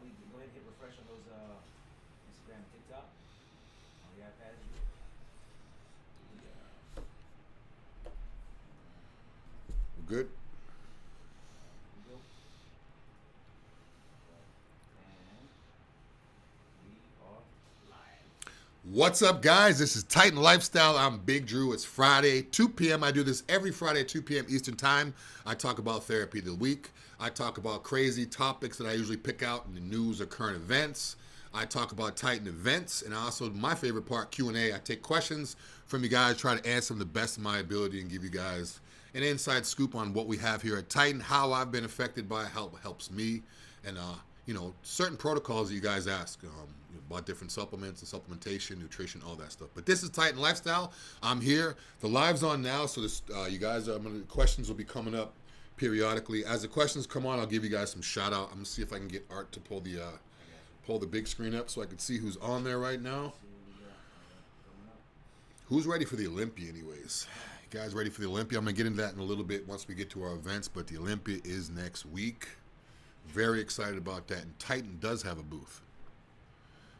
Bobby, go ahead and hit refresh on those Instagram and TikTok on the iPads. Good. What's up, guys? This is Titan Lifestyle. I'm Big Dru. It's Friday, 2 p.m. I do this every Friday at 2 p.m. Eastern Time. I talk about therapy of the week. I talk about crazy topics that I usually pick out in the news or current events. I talk about Titan events, and also my favorite part, Q&A. I take questions from you guys, try to answer them the best of my ability, and give you guys an inside scoop on what we have here at Titan, how I've been affected by it, how it helps me, and certain protocols that you guys ask about different supplements and supplementation, nutrition, all that stuff. But this is Titan Lifestyle. I'm here. The live's on now, so this, you guys, the questions will be coming up periodically. As the questions come on, I'll give you guys some shout out. I'm gonna see if I can get Art to pull the big screen up so I can see who's on there right now. Who's ready for the Olympia, anyways? You guys ready for the Olympia? I'm gonna get into that in a little bit once we get to our events. But the Olympia is next week. Very excited about that. And Titan does have a booth.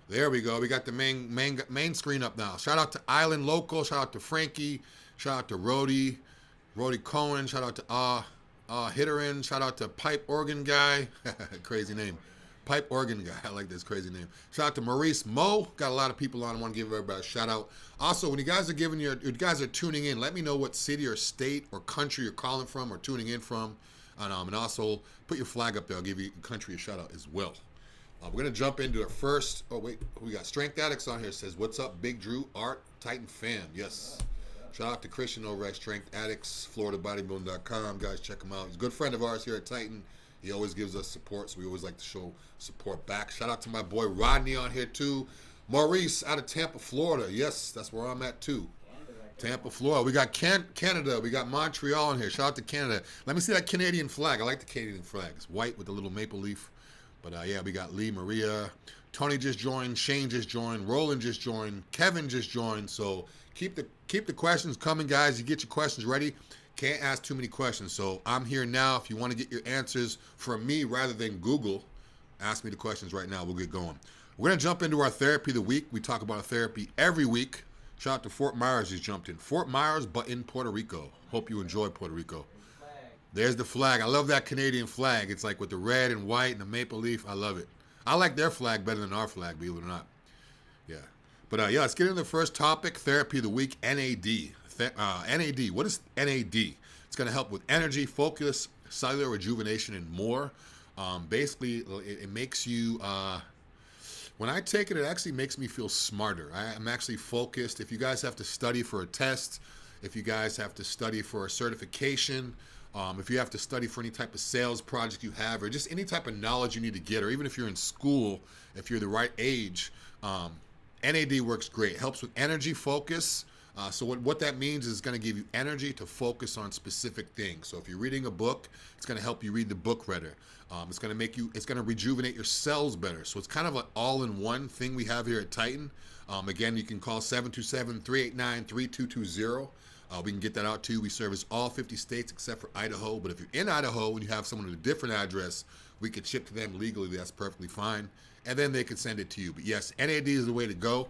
There we go. We got the main screen up now. Shout out to Island Local. Shout out to Frankie. Shout out to Rody Cohen. Shout out to Hitterin. Shout out to Pipe Organ Guy. Crazy name. Pipe Organ Guy. I like this crazy name. Shout out to Maurice Mo. Got a lot of people on. I want to give everybody a shout out. Also, when you guys are tuning in, let me know what city or state or country you're calling from or tuning in from. And also put your flag up there. I'll give you country a shout out as well. We're going to jump into the first. Oh, wait. We got Strength Addicts on here. It says, what's up, Big Dru, Art, Titan fam? Yes. Shout out to Christian over at Strength Addicts, FloridaBodybuilding.com. Guys, check him out. He's a good friend of ours here at Titan. He always gives us support, so we always like to show support back. Shout out to my boy Rodney on here, too. Maurice out of Tampa, Florida. Yes, that's where I'm at, too. Tampa, Florida. We got Canada. We got Montreal in here. Shout out to Canada. Let me see that Canadian flag. I like the Canadian flag. It's white with a little maple leaf. But, yeah, we got Lee, Maria. Tony just joined. Shane just joined. Roland just joined. Kevin just joined. So keep the questions coming, guys. You get your questions ready. Can't ask too many questions. So I'm here now. If you want to get your answers from me rather than Google, ask me the questions right now. We'll get going. We're going to jump into our therapy of the week. We talk about therapy every week. Shout out to Fort Myers just jumped in. Fort Myers, but in Puerto Rico. Hope you enjoy Puerto Rico. There's the flag. I love that Canadian flag. It's like with the red and white and the maple leaf. I love it. I like their flag better than our flag, believe it or not. Yeah. But, yeah, let's get into the first topic, therapy of the week, NAD. NAD. What is NAD? It's going to help with energy, focus, cellular rejuvenation, and more. Basically, it makes you... when I take it, it actually makes me feel smarter. I'm actually focused. If you guys have to study for a test, if you guys have to study for a certification, if you have to study for any type of sales project you have, or just any type of knowledge you need to get, or even if you're in school, if you're the right age, NAD works great. It helps with energy, focus. So what that means is it's going to give you energy to focus on specific things. So if you're reading a book, it's going to help you read the book better. It's going to rejuvenate your cells better. So it's kind of an all-in-one thing we have here at Titan. Again, you can call 727-389-3220. We can get that out to you. We service all 50 states except for Idaho. But if you're in Idaho and you have someone with a different address, we can ship to them legally. That's perfectly fine. And then they can send it to you. But yes, NAD is the way to go.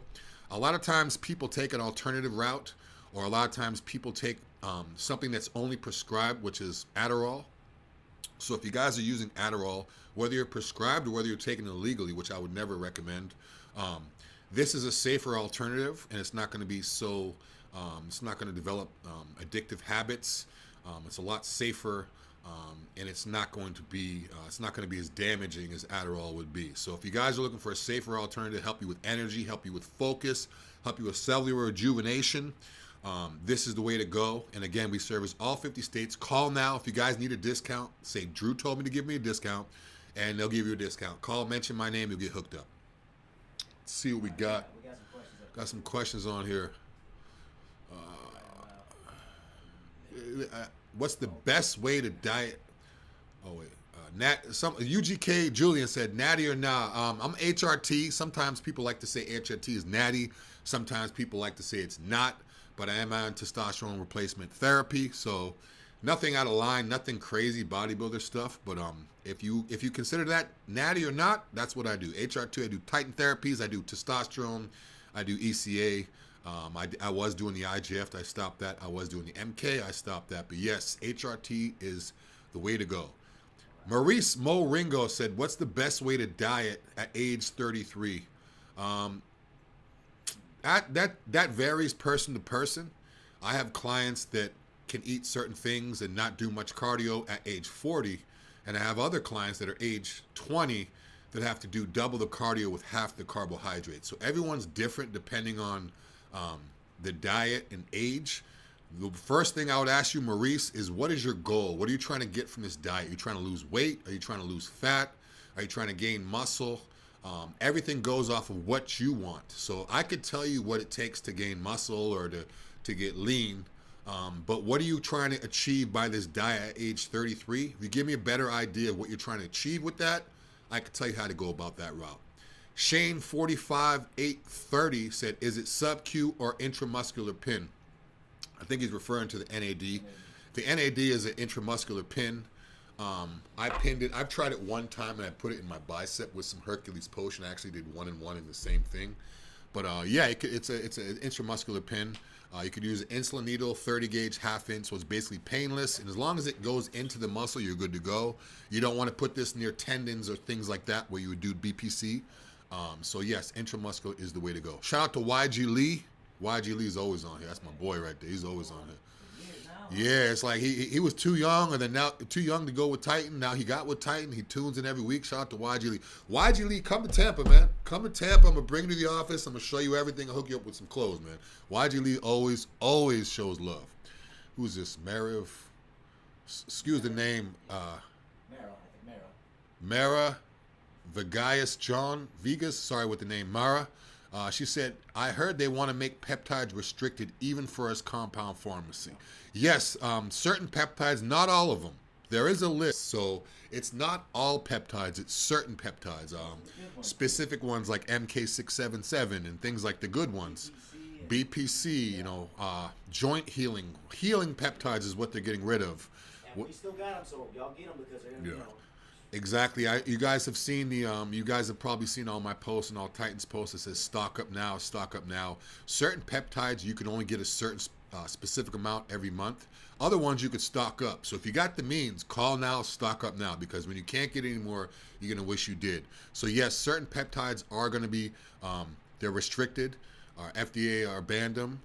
A lot of times people take an alternative route, or a lot of times people take something that's only prescribed, which is Adderall. So if you guys are using Adderall, whether you're prescribed or whether you're taking it illegally, which I would never recommend, this is a safer alternative, and it's not going to be so, it's not going to develop addictive habits. It's a lot safer, and it's not going to be as damaging as Adderall would be. So if you guys are looking for a safer alternative, help you with energy, help you with focus, help you with cellular rejuvenation, this is the way to go. And again, we service all 50 states. Call now if you guys need a discount. Say Dru told me to give me a discount, and they'll give you a discount. Call, mention my name, you'll get hooked up. Let's see what we got. Got some questions on here. What's the best way to diet? Oh wait, UGK Julian said natty or nah. I'm HRT. Sometimes people like to say HRT is natty. Sometimes people like to say it's not. But I am on testosterone replacement therapy, so Nothing out of line, nothing crazy bodybuilder stuff. But if you consider that natty or not, that's what I do. HR2, I do Titan therapies, I do testosterone, I do ECA. I was doing the IGF, I stopped that. I was doing the MK, I stopped that. But yes, HRT is the way to go. Maurice Mo Ringo said, what's the best way to diet at age 33? That varies person to person. I have clients that can eat certain things and not do much cardio at age 40. And I have other clients that are age 20 that have to do double the cardio with half the carbohydrates. So everyone's different depending on the diet and age. The first thing I would ask you, Maurice, is what is your goal? What are you trying to get from this diet? Are you trying to lose weight? Are you trying to lose fat? Are you trying to gain muscle? Everything goes off of what you want. So I could tell you what it takes to gain muscle or to get lean. But what are you trying to achieve by this diet at age 33? If you give me a better idea of what you're trying to achieve with that, I can tell you how to go about that route. Shane 45830 said, is it sub-Q or intramuscular pin? I think he's referring to the NAD. The NAD is an intramuscular pin. I pinned it. I've tried it one time and I put it in my bicep with some Hercules potion. I actually did 1 and 1 in the same thing. But yeah, it's an intramuscular pin. You could use an insulin needle, 30 gauge, half inch, so it's basically painless. And as long as it goes into the muscle, you're good to go. You don't want to put this near tendons or things like that where you would do BPC. So yes, intramuscular is the way to go. Shout out to YG Lee. YG Lee's always on here. That's my boy right there. He's always on here. Yeah, it's like he was too young, and then now too young to go with Titan. Now he got with Titan. He tunes in every week. Shout out to YG Lee. YG Lee, come to Tampa, man. Come to Tampa. I'm gonna bring you to the office. I'm gonna show you everything. I'll hook you up with some clothes, man. YG Lee always shows love. Who's this? Mariv. Excuse the name. Mara Vegas John Vegas. Sorry with the name Mara. She said, I heard they want to make peptides restricted even for us compound pharmacy. Yes, certain peptides, not all of them. There is a list, so it's not all peptides, it's certain peptides. Specific ones like MK677 and things like the good ones. BPC, joint healing. Healing peptides is what they're getting rid of. And we still got them, so y'all get them because they're, Exactly. You guys have seen you guys have probably seen all my posts and all Titans posts that says stock up now, stock up now. Certain peptides, you can only get a certain specific amount every month. Other ones you could stock up. So if you got the means, call now, stock up now, because when you can't get any more, you're going to wish you did. So yes, certain peptides are going to be, they're restricted. FDA are banned them,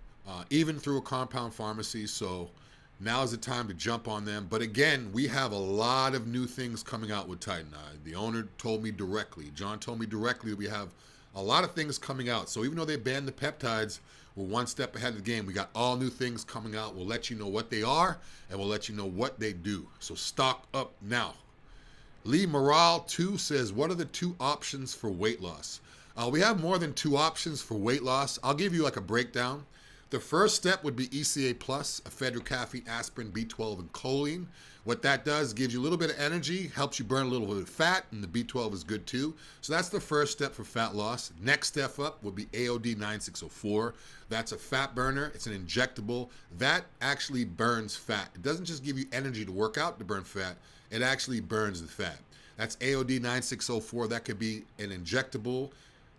even through a compound pharmacy. So now is the time to jump on them. But again, we have a lot of new things coming out with Titan. The owner told me directly, John told me directly, we have a lot of things coming out. So even though they banned the peptides, we're one step ahead of the game. We got all new things coming out. We'll let you know what they are, and we'll let you know what they do. So stock up now. Lee Morale 2 says, what are the 2 options for weight loss? We have more than 2 options for weight loss. I'll give you like a breakdown. The first step would be ECA Plus, ephedrine, caffeine, aspirin, B12, and choline. What that does, gives you a little bit of energy, helps you burn a little bit of fat, and the B12 is good too. So that's the first step for fat loss. Next step up would be AOD 9604. That's a fat burner. It's an injectable. That actually burns fat. It doesn't just give you energy to work out to burn fat. It actually burns the fat. That's AOD 9604. That could be an injectable.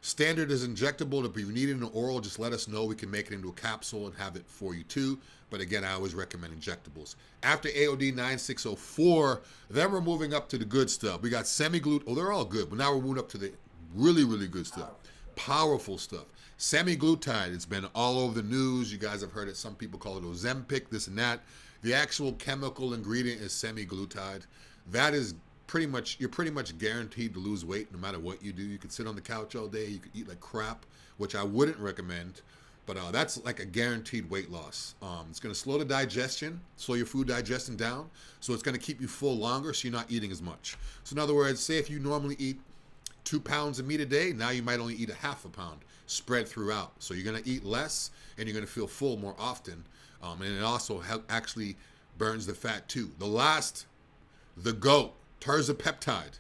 Standard is injectable. If you need it in an oral, just let us know. We can make it into a capsule and have it for you too. But again, I always recommend injectables. After AOD 9604, then we're moving up to the good stuff. We got semi-glute. Oh, they're all good. But now we're moving up to the really, really good stuff. Powerful stuff. Semi-glutide. It's been all over the news. You guys have heard it. Some people call it Ozempic, this and that. The actual chemical ingredient is semi-glutide. That is you're pretty much guaranteed to lose weight no matter what you do. You could sit on the couch all day. You could eat like crap, which I wouldn't recommend. But that's like a guaranteed weight loss. It's going to slow the digestion, slow your food digestion down. So it's going to keep you full longer, so you're not eating as much. So in other words, say if you normally eat 2 pounds of meat a day, now you might only eat a half a pound spread throughout. So you're going to eat less, and you're going to feel full more often. And it also actually burns the fat too. The GOAT. Terzapeptide.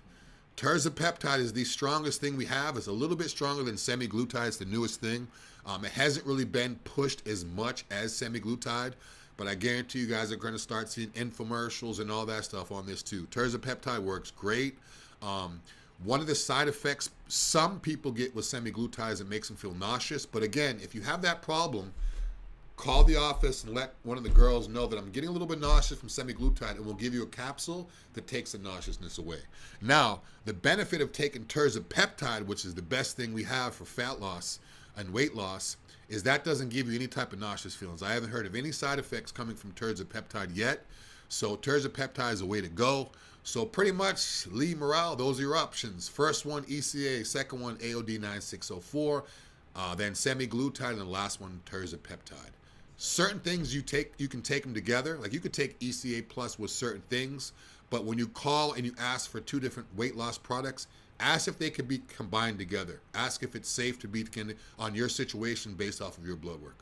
Terzapeptide is the strongest thing we have. It's a little bit stronger than semi-glutide. It's the newest thing. It hasn't really been pushed as much as semi-glutide, but I guarantee you guys are going to start seeing infomercials and all that stuff on this too. Terzapeptide works great. One of the side effects some people get with semaglutide is it makes them feel nauseous. But again, if you have that problem, call the office and let one of the girls know that I'm getting a little bit nauseous from semaglutide, and we'll give you a capsule that takes the nauseousness away. Now, the benefit of taking terzapeptide, which is the best thing we have for fat loss and weight loss, is that doesn't give you any type of nauseous feelings. I haven't heard of any side effects coming from terzapeptide yet. So terzapeptide is a way to go. So pretty much, Lee Morale, those are your options. First one, ECA. Second one, AOD 9604. Then semaglutide, and the last one, terzapeptide. Certain things you can take them together. Like you could take ECA plus with certain things. But when you call and you ask for 2 different weight loss products, ask if they could be combined together. Ask if it's safe to be on your situation based off of your blood work.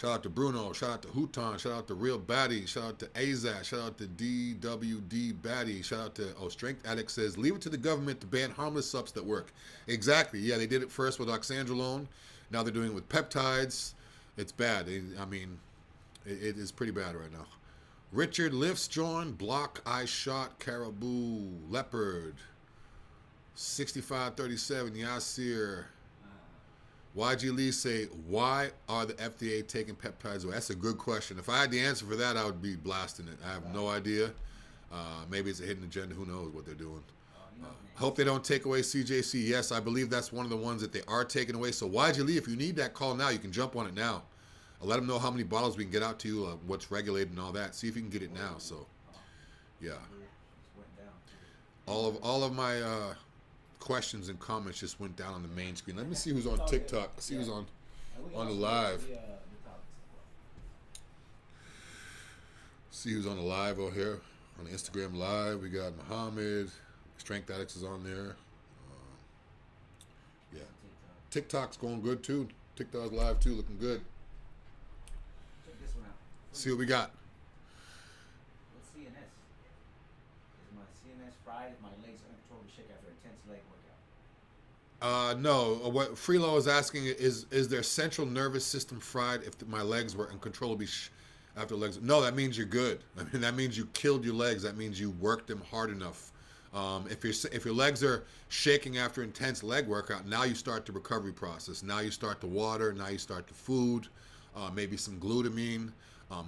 Shout out to Bruno, shout out to Houton, shout out to Real Baddie, shout out to Azaz, shout out to DWD Baddie, shout out to Strength Addict says, leave it to the government to ban harmless subs that work. Exactly, yeah, they did it first with oxandrolone, now they're doing it with peptides. It's bad. It is pretty bad right now. Richard lifts John, block, eye shot, caribou, leopard, 6537, Yasir. YG Lee say, why are the FDA taking peptides away? That's a good question. If I had the answer for that, I would be blasting it. I have no idea. Maybe it's a hidden agenda. Who knows what they're doing. Hope they don't take away CJC. Yes, I believe that's one of the ones that they are taking away. So YG Lee, if you need that call now, you can jump on it now. I'll let them know how many bottles we can get out to you, what's regulated and all that. See if you can get it now. So, yeah. All of my... questions and comments just went down on the main screen. Let me see who's on TikTok. See who's on the live. See who's on the live over here on the Instagram live. We got Muhammad. Strength Addicts is on there. Yeah, TikTok's going good too. TikTok's live too, looking good. Check this one out. See what we got. What's CNS? Is my CNS fried? My legs uncontrollably shake after intense leg workout? No. What Freelo is asking is their central nervous system fried if my legs were uncontrollably after legs? No, that means you're good. I mean, that means you killed your legs. That means you worked them hard enough. If your legs are shaking after intense leg workout, now you start the recovery process. Now you start the water. Now you start the food. Maybe some glutamine.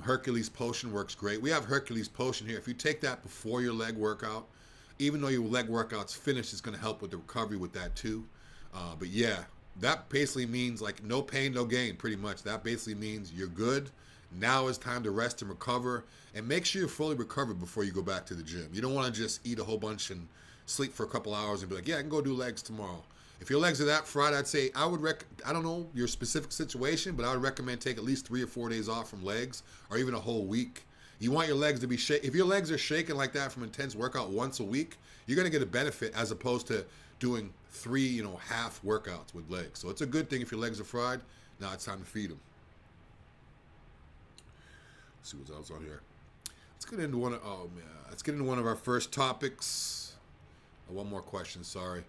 Hercules Potion works great. We have Hercules Potion here. If you take that before your leg workout, even though your leg workout's finished, it's going to help with the recovery with that too. But yeah, that basically means like no pain, no gain, pretty much. That basically means you're good. Now it's time to rest and recover, and make sure you're fully recovered before you go back to the gym. You don't want to just eat a whole bunch and sleep for a couple hours and be like, yeah, I can go do legs tomorrow. If your legs are that fried, I'd say I don't know your specific situation, but I would recommend take at least 3 or 4 days off from legs, or even a whole week. You want your legs to be shaking. If your legs are shaking like that from intense workout once a week, you're going to get a benefit as opposed to doing 3, half workouts with legs. So it's a good thing if your legs are fried. Now it's time to feed them. Let's see what's else on here. Let's get into one of our first topics. One more question, sorry.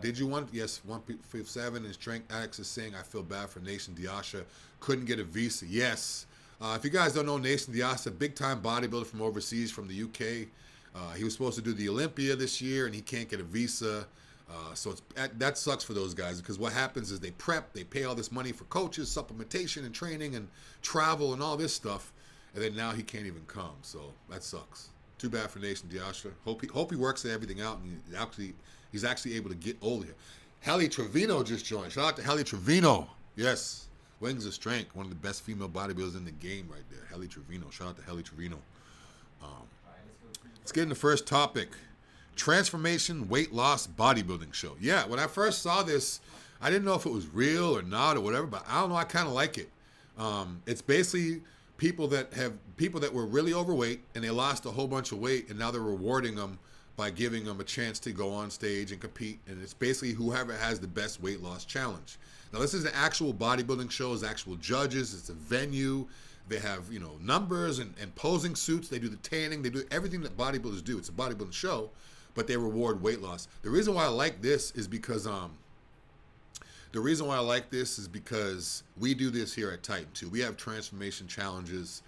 Did you want? Yes, 157 and Strength Addicts is saying, I feel bad for Nation Diasha. Couldn't get a visa. Yes. If you guys don't know Nation Diasha, big time bodybuilder from overseas, from the UK. He was supposed to do the Olympia this year and he can't get a visa. So that sucks for those guys, because what happens is they prep, they pay all this money for coaches, supplementation and training and travel and all this stuff, and then now he can't even come. So that sucks. Too bad for Nation Diasha. Hope he works everything out and he's actually able to get over here. Helly Trevino just joined. Shout out to Helly Trevino. Yes. Wings of Strength, one of the best female bodybuilders in the game right there. Helly Trevino. Shout out to Helly Trevino. Let's get into the first topic. Transformation Weight Loss Bodybuilding Show. Yeah, when I first saw this, I didn't know if it was real or not or whatever, but I don't know, I kind of like it. It's basically people that were really overweight and they lost a whole bunch of weight, and now they're rewarding them by giving them a chance to go on stage and compete. And it's basically whoever has the best weight loss challenge. Now, this is an actual bodybuilding show. It's actual judges. It's a venue. They have, numbers and posing suits. They do the tanning. They do everything that bodybuilders do. It's a bodybuilding show, but they reward weight loss. The reason why I like this is because The reason why I like this is because we do this here at Titan too. We have transformation challenges.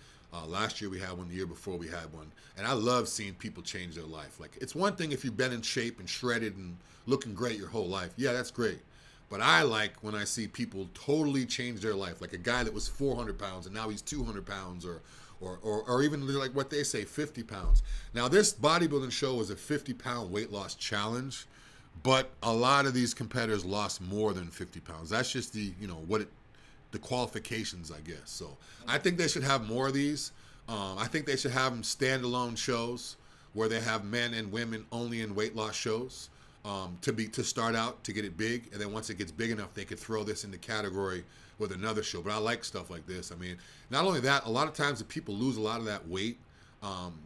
Last year we had one, the year before we had one. And I love seeing people change their life. Like, it's one thing if you've been in shape and shredded and looking great your whole life. Yeah, that's great. But I like when I see people totally change their life. Like a guy that was 400 pounds and now he's 200 pounds or even like what they say, 50 pounds. Now, this bodybuilding show was a 50-pound weight loss challenge, but a lot of these competitors lost more than 50 pounds. That's just the qualifications, I guess. So I think they should have more of these. I think they should have them standalone shows where they have men and women only in weight loss shows to start out, to get it big. And then once it gets big enough, they could throw this in the category with another show. But I like stuff like this. I mean, not only that, a lot of times if people lose a lot of that weight,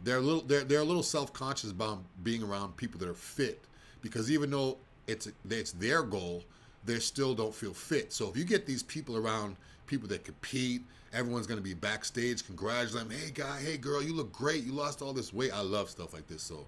they're a little self-conscious about being around people that are fit, because even though it's their goal, they still don't feel fit. So if you get these people around people that compete, everyone's going to be backstage congratulating them. Hey guy, hey girl, you look great. You lost all this weight. I love stuff like this. So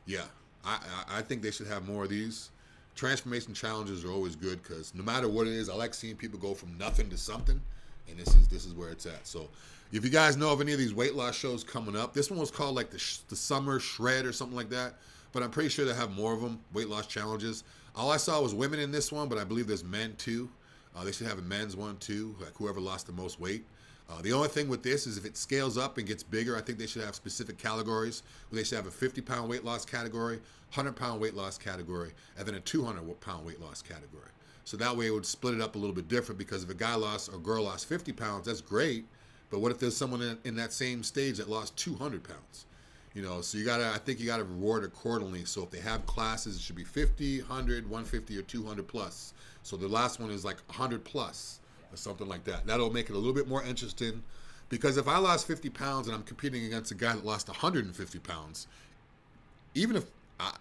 yeah, I think they should have more of these. Transformation challenges are always good because no matter what it is, I like seeing people go from nothing to something, and this is where it's at. So if you guys know of any of these weight loss shows coming up, this one was called like the Summer Shred or something like that, but I'm pretty sure they have more of them, weight loss challenges. All I saw was women in this one, but I believe there's men too. They should have a men's one too, like whoever lost the most weight. The only thing with this is if it scales up and gets bigger, I think they should have specific categories. They should have a 50-pound weight loss category, 100-pound weight loss category, and then a 200-pound weight loss category. So that way it would split it up a little bit different, because if a guy lost or girl lost 50 pounds, that's great. But what if there's someone in that same stage that lost 200 pounds? So I think you gotta reward accordingly. So if they have classes, it should be 50, 100, 150, or 200 plus. So the last one is like 100 plus or something like that. That'll make it a little bit more interesting, because if I lost 50 pounds and I'm competing against a guy that lost 150 pounds, even though I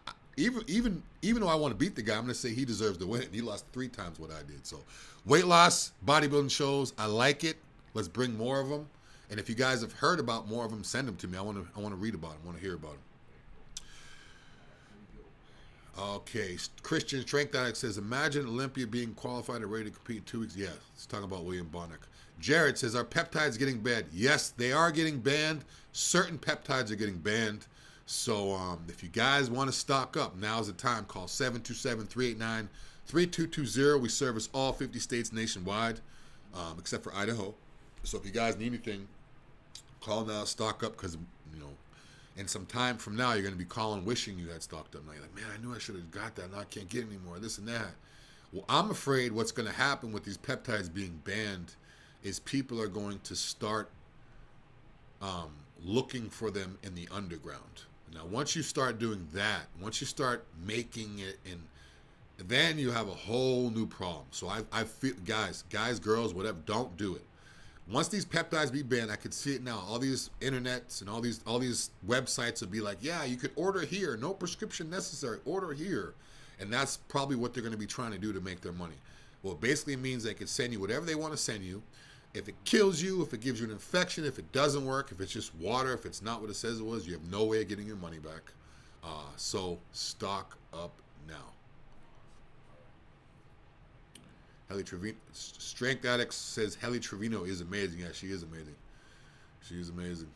want to beat the guy, I'm gonna say he deserves to win. He lost 3 times what I did. So weight loss bodybuilding shows, I like it. Let's bring more of them. And if you guys have heard about more of them, send them to me. I want to read about them. I want to hear about them. Okay, Christian Strength Addict says, imagine Olympia being qualified and ready to compete in 2 weeks. Yeah, let's talk about William Bonnick. Jared says, are peptides getting banned? Yes, they are getting banned. Certain peptides are getting banned. So if you guys want to stock up, now's the time. Call 727-389-3220. We service all 50 states nationwide, except for Idaho. So if you guys need anything, call now, stock up, because, in some time from now, you're going to be calling wishing you had stocked up. Now you're like, man, I knew I should have got that. Now I can't get any more, this and that. Well, I'm afraid what's going to happen with these peptides being banned is people are going to start looking for them in the underground. Now, once you start doing that, once you start making it then you have a whole new problem. So I feel, guys, girls, whatever, don't do it. Once these peptides be banned, I could see it now. All these internets and all these websites will be like, yeah, you could order here, no prescription necessary, order here. And that's probably what they're going to be trying to do to make their money. Well, it basically means they can send you whatever they want to send you. If it kills you, if it gives you an infection, if it doesn't work, if it's just water, if it's not what it says it was, you have no way of getting your money back. So stock up now. Helly Trevino, Strength Addict says Helly Trevino is amazing. Yeah, she is amazing. She is amazing.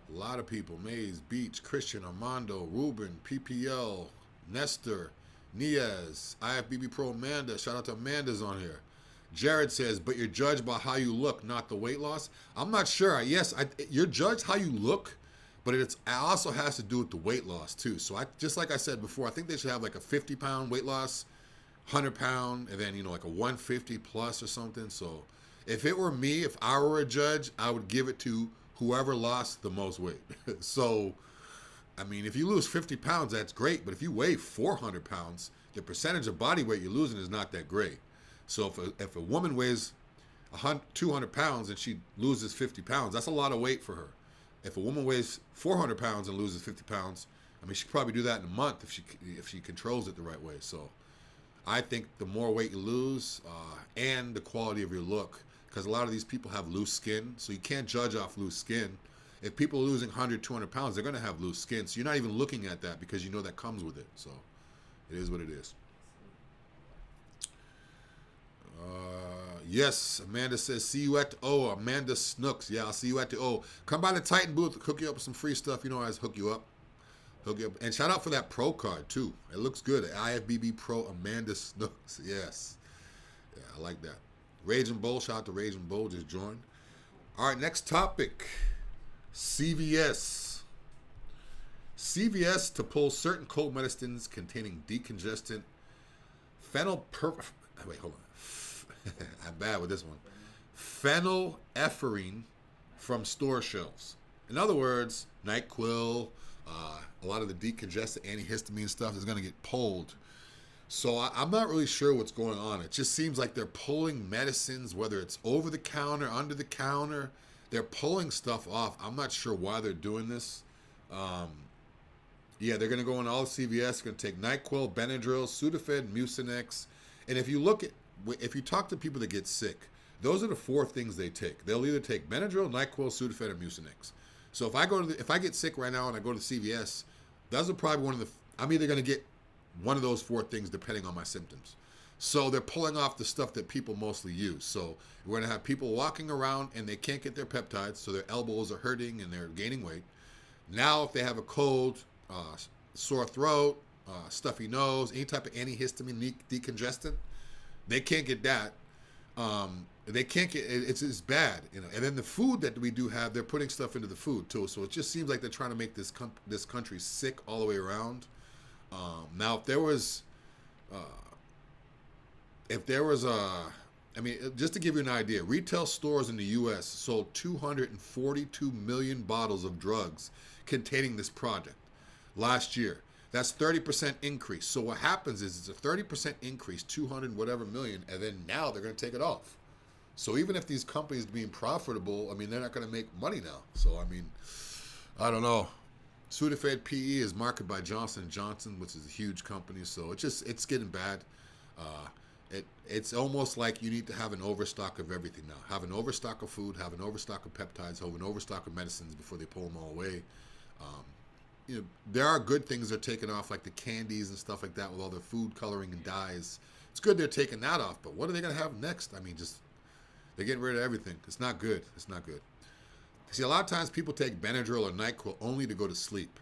A lot of people. Maze, Beach, Christian, Armando, Ruben, PPL, Nestor, Niaz, IFBB Pro Amanda. Shout out to Amanda's on here. Jared says, but you're judged by how you look, not the weight loss. I'm not sure. Yes, you're judged how you look, but it also has to do with the weight loss too. So just like I said before, I think they should have like a 50-pound weight loss, 100-pound, and then like a 150 plus or something. So if it were me, if I were a judge, I would give it to whoever lost the most weight. So I mean, if you lose 50 pounds, that's great. But if you weigh 400 pounds, the percentage of body weight you're losing is not that great. So if a woman weighs 200 pounds and she loses 50 pounds, that's a lot of weight for her. If a woman weighs 400 pounds and loses 50 pounds, I mean, she could probably do that in a month if she controls it the right way. So I think the more weight you lose and the quality of your look, because a lot of these people have loose skin, so you can't judge off loose skin. If people are losing 100, 200 pounds, they're going to have loose skin. So you're not even looking at that because you know that comes with it. So it is what it is. Yes, Amanda says, see you at the O. Amanda Snooks. Yeah, I'll see you at the O. Come by the Titan booth. Hook you up with some free stuff. You know, I always hook you up. Hook you up. And shout out for that Pro card, too. It looks good. IFBB Pro Amanda Snooks. Yes. Yeah, I like that. Raging Bull. Shout out to Raging Bull. Just joined. All right, next topic. CVS. CVS to pull certain cold medicines containing decongestant, wait, hold on. I'm bad with this one. Phenylephrine from store shelves. In other words, NyQuil, a lot of the decongestant antihistamine stuff is going to get pulled. So I'm not really sure what's going on. It just seems like they're pulling medicines, whether it's over the counter, under the counter. They're pulling stuff off. I'm not sure why they're doing this. Yeah, they're going to go in all CVS. They're going to take NyQuil, Benadryl, Sudafed, Mucinex. And if you talk to people that get sick, those are the 4 things they take. They'll either take Benadryl, NyQuil, Sudafed, or Mucinex. So if I get sick right now and I go to CVS, those are probably I'm either going to get one of those 4 things depending on my symptoms. So they're pulling off the stuff that people mostly use. So we're going to have people walking around and they can't get their peptides, so their elbows are hurting and they're gaining weight. Now, if they have a cold, sore throat, stuffy nose, any type of antihistamine decongestant, they can't get that. They can't get it's bad, you know. And then the food that we do have, they're putting stuff into the food too. So it just seems like they're trying to make this country sick all the way around. Now, if there was just to give you an idea, retail stores in the U.S. sold 242 million bottles of drugs containing this product last year. That's 30% increase. So what happens is it's a 30% increase, 200 whatever million, and then now they're going to take it off. So even if these companies being profitable, they're not going to make money now. So, I don't know. Sudafed PE is marketed by Johnson & Johnson, which is a huge company. So it's getting bad. It's almost like you need to have an overstock of everything now. Have an overstock of food, have an overstock of peptides, have an overstock of medicines before they pull them all away. There are good things they're taking off, like the candies and stuff like that with all their food coloring and dyes. It's good they're taking that off, but what are they going to have next? They're getting rid of everything. It's not good. It's not good. See, a lot of times people take Benadryl or NyQuil only to go to sleep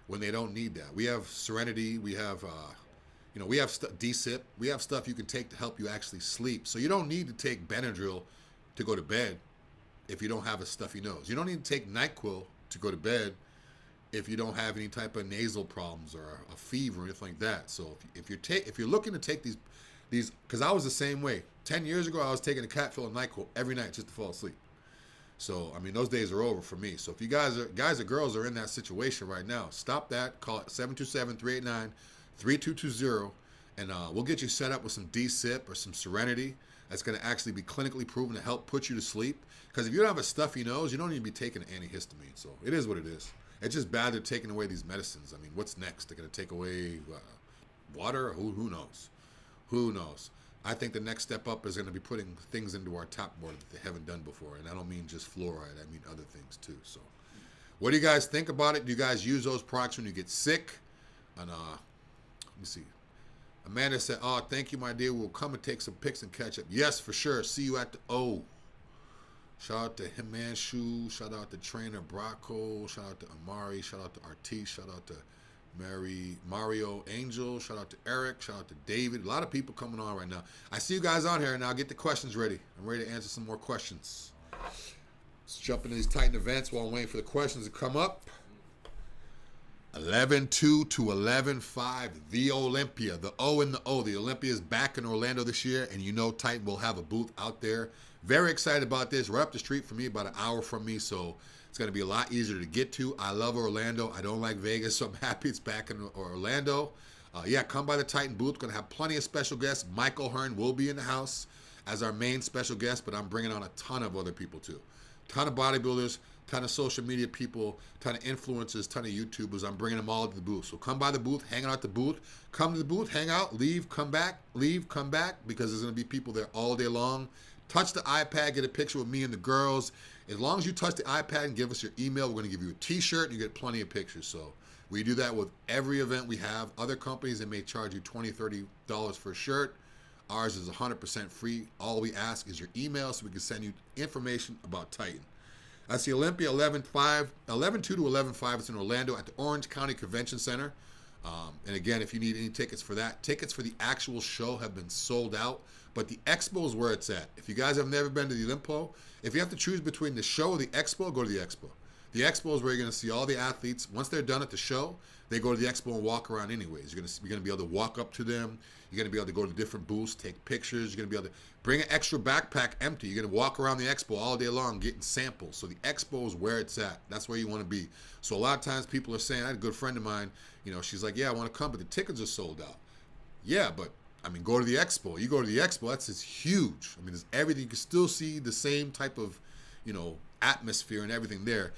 when they don't need that. We have Serenity. We have, we have D-Sip. We have stuff you can take to help you actually sleep. So you don't need to take Benadryl to go to bed if you don't have a stuffy nose. You don't need to take NyQuil to go to bed if you don't have any type of nasal problems or a fever or anything like that. So if you're looking to take these, because I was the same way. 10 years ago, I was taking a capsule of NyQuil every night just to fall asleep. So, those days are over for me. So if you guys or girls are in that situation right now, stop that. Call it 727-389-3220, and we'll get you set up with some D-Sip or some Serenity that's going to actually be clinically proven to help put you to sleep. Because if you don't have a stuffy nose, you don't need to be taking antihistamine. So it is what it is. It's just bad they're taking away these medicines. What's next? They're going to take away water? Who knows? Who knows? I think the next step up is going to be putting things into our top board that they haven't done before. And I don't mean just fluoride. I mean other things too. So what do you guys think about it? Do you guys use those products when you get sick? And let me see. Amanda said, "Oh, thank you, my dear. We'll come and take some pics and catch up." Yes, for sure. See you at the O. Shout out to Himanshu. Shout out to Trainer Bracco. Shout out to Amari. Shout out to Artis. Shout out to Mario Angel. Shout out to Eric. Shout out to David. A lot of people coming on right now. I see you guys on here, and now get the questions ready. I'm ready to answer some more questions. Let's jump into these Titan events while I'm waiting for the questions to come up. 11-2 to 11-5. The Olympia. The O and the O. The Olympia is back in Orlando this year, and Titan will have a booth out there. Very excited about this. Right up the street from me, about an hour from me, so it's going to be a lot easier to get to. I love Orlando. I don't like Vegas, so I'm happy it's back in Orlando. Come by the Titan booth. Going to have plenty of special guests. Michael Hearn will be in the house as our main special guest, but I'm bringing on a ton of other people too. Ton of bodybuilders, ton of social media people, ton of influencers, ton of YouTubers. I'm bringing them all to the booth. So come by the booth, hang out at the booth. Come to the booth, hang out, leave, come back, because there's going to be people there all day long. Touch the iPad, get a picture with me and the girls. As long as you touch the iPad and give us your email, we're going to give you a T-shirt and you get plenty of pictures. So we do that with every event we have. Other companies, they may charge you $20, $30 for a shirt. Ours is 100% free. All we ask is your email so we can send you information about Titan. That's the Olympia 11-2 to 11-5. It's in Orlando at the Orange County Convention Center. And again, if you need any tickets for that, tickets for the actual show have been sold out. But the expo is where it's at. If you guys have never been to the Olympo, if you have to choose between the show or the expo, go to the expo. The expo is where you're going to see all the athletes. Once they're done at the show, they go to the expo and walk around anyways. You're going to be able to walk up to them. You're going to be able to go to different booths, take pictures. You're going to be able to bring an extra backpack empty. You're going to walk around the expo all day long getting samples. So the expo is where it's at. That's where you want to be. So a lot of times people are saying, I had a good friend of mine, she's like, yeah, I want to come, but the tickets are sold out. Yeah, but go to the expo. You go to the expo, it's huge. There's everything. You can still see the same type of, atmosphere and everything there.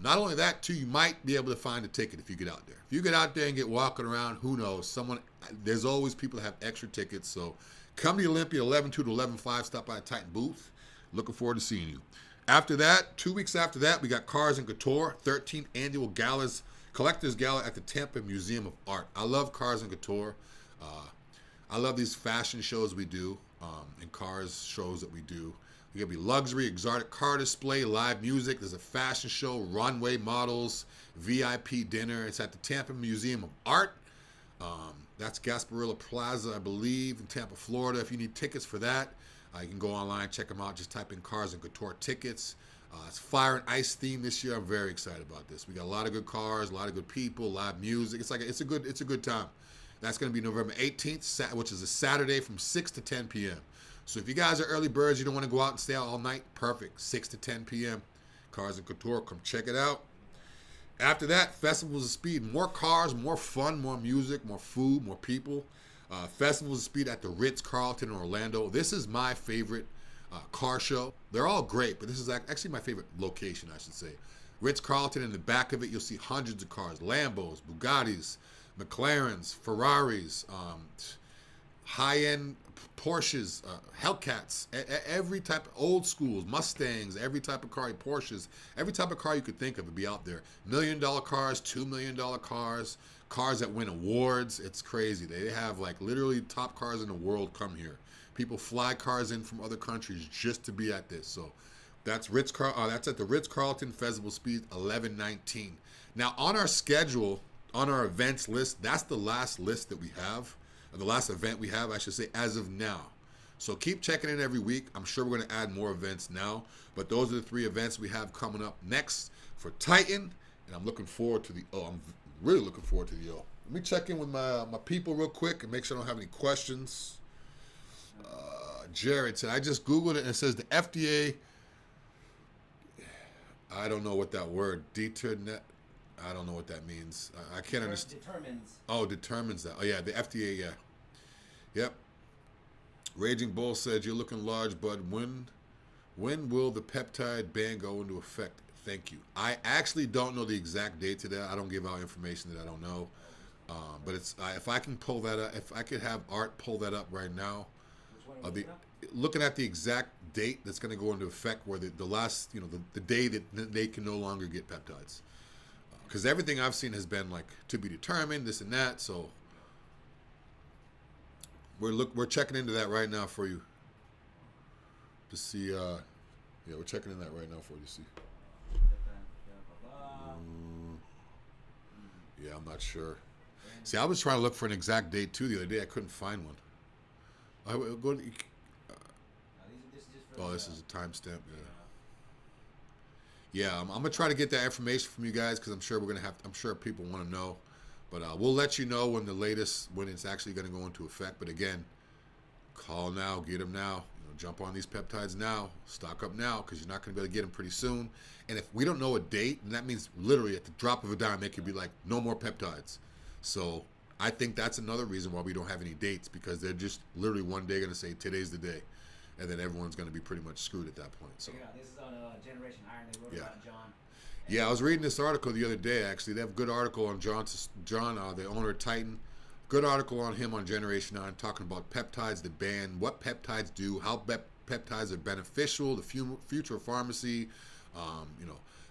Not only that, too, you might be able to find a ticket if you get out there. If you get out there and get walking around, who knows? There's always people that have extra tickets. So come to the Olympia 11-2 to 11-5. Stop by a Titan booth. Looking forward to seeing you. After that, 2 weeks after that, we got Cars and Couture, 13th annual Collectors Gala at the Tampa Museum of Art. I love Cars and Couture. I love these fashion shows we do and cars shows that we do. There's going to be luxury, exotic car display, live music. There's a fashion show, runway models, VIP dinner. It's at the Tampa Museum of Art. That's Gasparilla Plaza, I believe, in Tampa, Florida. If you need tickets for that, you can go online, check them out. Just type in Cars and Couture tickets. It's Fire and Ice theme this year. I'm very excited about this. We got a lot of good cars, a lot of good people, live music. It's a good time. That's going to be November 18th, which is a Saturday from 6 to 10 p.m. So if you guys are early birds, you don't want to go out and stay out all night, perfect. 6 to 10 p.m. Cars and Couture, come check it out. After that, Festivals of Speed. More cars, more fun, more music, more food, more people. Festivals of Speed at the Ritz-carlton in Orlando. This is my favorite car show. They're all great, but this is actually my favorite location, I should say. Ritz-carlton, in the back of it, you'll see hundreds of cars. Lambos, Bugattis, McLarens, Ferraris, high-end Porsches, Hellcats, every type of old schools, Mustangs, every type of car, Porsches, every type of car you could think of would be out there. $1 million cars, $2 million cars, cars that win awards. It's crazy. They have literally top cars in the world come here. People fly cars in from other countries just to be at this. So that's that's at the Ritz-Carlton Festival Speed 11-19. Now on our schedule, on our events list, that's the last list that we have. The last event we have, I should say, as of now. So keep checking in every week. I'm sure we're going to add more events now. But those are the 3 events we have coming up next for Titan. And I'm looking forward to I'm really looking forward to the Let me check in with my people real quick and make sure I don't have any questions. Jared said, I just Googled it and it says the FDA, I don't know what that word, I don't know what that means. I can't understand. Determines. Oh, determines that. Oh, yeah, the FDA, yeah. Yep. Raging Bull said, you're looking large, bud. When will the peptide ban go into effect? Thank you. I actually don't know the exact date to that. I don't give out information that I don't know. But it's if I can pull that up, if I could have Art pull that up right now. Which one looking at the exact date that's going to go into effect where the last, the day that they can no longer get peptides. Because everything I've seen has been to be determined, this and that. So we're checking into that right now for you to see. We're checking in that right now for you to see. Yeah, I'm not sure. See, I was trying to look for an exact date too the other day. I couldn't find one. This is a timestamp. Yeah, I'm gonna try to get that information from you guys because I'm sure people want to know, but we'll let you know when it's actually gonna go into effect. But again, call now, get them now. Jump on these peptides now, stock up now because you're not gonna be able to get them pretty soon. And if we don't know a date, then that means literally at the drop of a dime, it could be no more peptides. So I think that's another reason why we don't have any dates because they're just literally one day gonna say today's the day. And then everyone's going to be pretty much screwed at that point. So this is on Generation Iron. They wrote about John. Yeah, I was reading this article the other day, actually. They have a good article on John, the owner of Titan. Good article on him on Generation 9 talking about peptides, the ban, what peptides do, how peptides are beneficial, the future of pharmacy.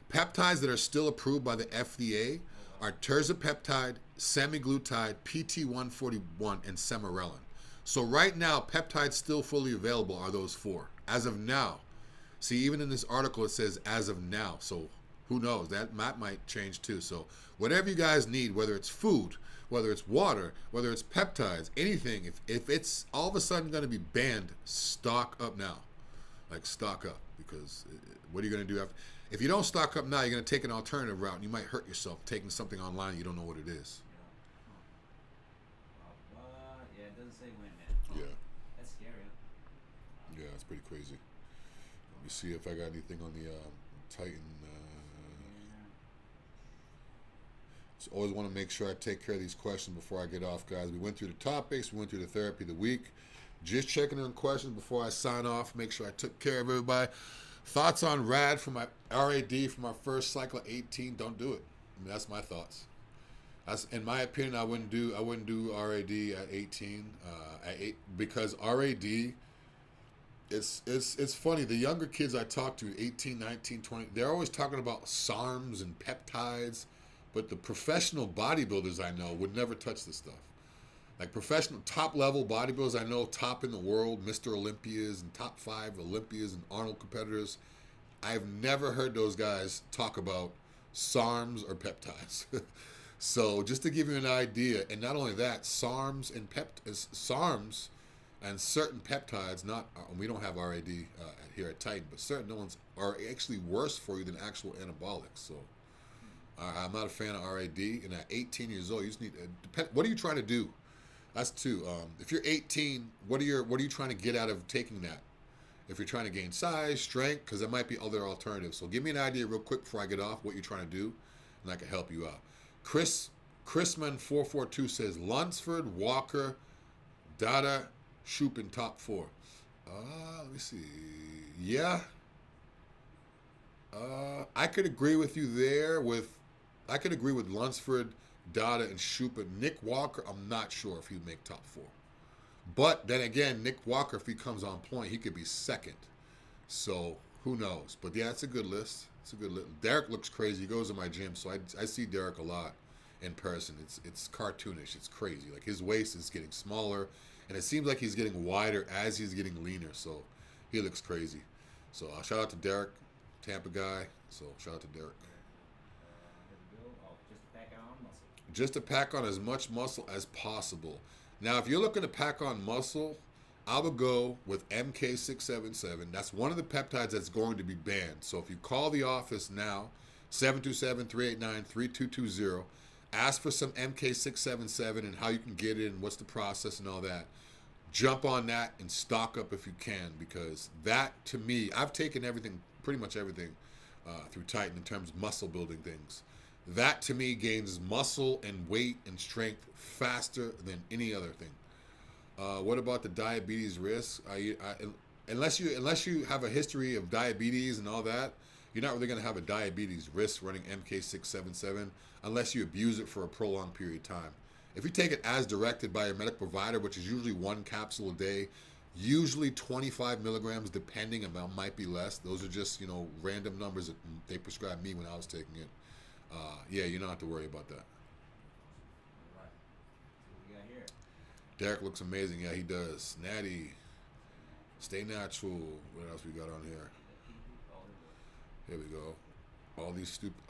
Peptides that are still approved by the FDA are terzepeptide, semaglutide, PT141, and sermorelin. So right now, peptides still fully available are those 4. As of now. See, even in this article, it says as of now. So who knows? That might change too. So whatever you guys need, whether it's food, whether it's water, whether it's peptides, anything, if it's all of a sudden going to be banned, stock up now. Like, stock up. Because what are you going to do after? If you don't stock up now, you're going to take an alternative route, and you might hurt yourself taking something online you don't know what it is. Yeah, it doesn't say when, man. Yeah. That's scary. Yeah, it's pretty crazy. Let me see if I got anything on the Titan. So always want to make sure I take care of these questions before I get off, guys. We went through the topics. We went through the therapy of the week. Just checking on questions before I sign off. Make sure I took care of everybody. Thoughts on RAD for my RAD for my first cycle at 18? Don't do it. I mean, that's my thoughts. In my opinion, I wouldn't do RAD at 18 because RAD. It's funny. The younger kids I talk to, 18, 19, 20, they're always talking about SARMs and peptides, but the professional bodybuilders I know would never touch this stuff. Like professional top-level bodybuilders I know, top in the world, Mr. Olympias and top 5 Olympias and Arnold competitors, I've never heard those guys talk about SARMs or peptides. So just to give you an idea, and not only that, SARMs and certain peptides, we don't have RAD here at Titan, but certain ones are actually worse for you than actual anabolics. So I'm not a fan of RAD, and at 18 years old, you just need. What are you trying to do? That's 2. If you're 18, what are you trying to get out of taking that? If you're trying to gain size, strength, because there might be other alternatives. So give me an idea real quick before I get off what you're trying to do, and I can help you out. Chrisman442 says Lunsford, Walker, Dada, Shoop in top 4. Let me see. Yeah. I could agree with you there. I could agree with Lunsford, Dada, and Shoop. Nick Walker, I'm not sure if he'd make top 4. But then again, Nick Walker, if he comes on point, he could be second. So who knows? But yeah, it's a good list. It's a good list. Derek looks crazy. He goes to my gym, so I see Derek a lot in person. It's cartoonish. It's crazy. Like his waist is getting smaller, and it seems like he's getting wider as he's getting leaner. So he looks crazy. So shout out to Derek, Tampa guy. So shout out to Derek. Just to pack on as much muscle as possible. Now, if you're looking to pack on muscle, I would go with MK677. That's one of the peptides that's going to be banned. So if you call the office now, 727-389-3220, ask for some MK677 and how you can get it and what's the process and all that. Jump on that and stock up if you can, because that, to me, I've taken everything, pretty much everything through Titan in terms of muscle building things. That, to me, gains muscle and weight and strength faster than any other thing. What about the diabetes risk? Unless you have a history of diabetes and all that, you're not really going to have a diabetes risk running MK677 unless you abuse it for a prolonged period of time. If you take it as directed by your medical provider, which is usually 1 capsule a day, usually 25 milligrams, depending, amount might be less. Those are just, random numbers that they prescribed me when I was taking it. Yeah, you don't have to worry about that. All right. What we got here? Derek looks amazing. Yeah, he does. Natty, stay natural. What else we got on here? Here we go. All these stupid...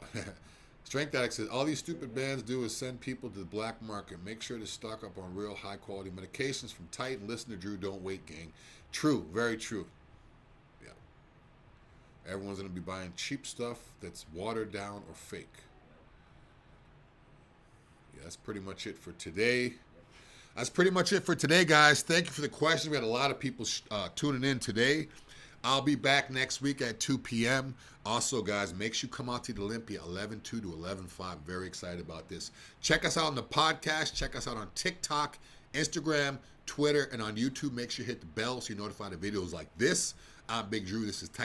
Strength Addict says, all these stupid bands do is send people to the black market. Make sure to stock up on real high-quality medications from Titan. Listen to Drew. Don't wait, gang. True. Very true. Yeah. Everyone's going to be buying cheap stuff that's watered down or fake. Yeah, that's pretty much it for today. That's pretty much it for today, guys. Thank you for the questions. We had a lot of people tuning in today. I'll be back next week at 2 p.m. Also, guys, make sure you come out to the Olympia 11-2 to 11-5. Very excited about this. Check us out on the podcast. Check us out on TikTok, Instagram, Twitter, and on YouTube. Make sure you hit the bell so you're notified of videos like this. I'm Big Dru. This is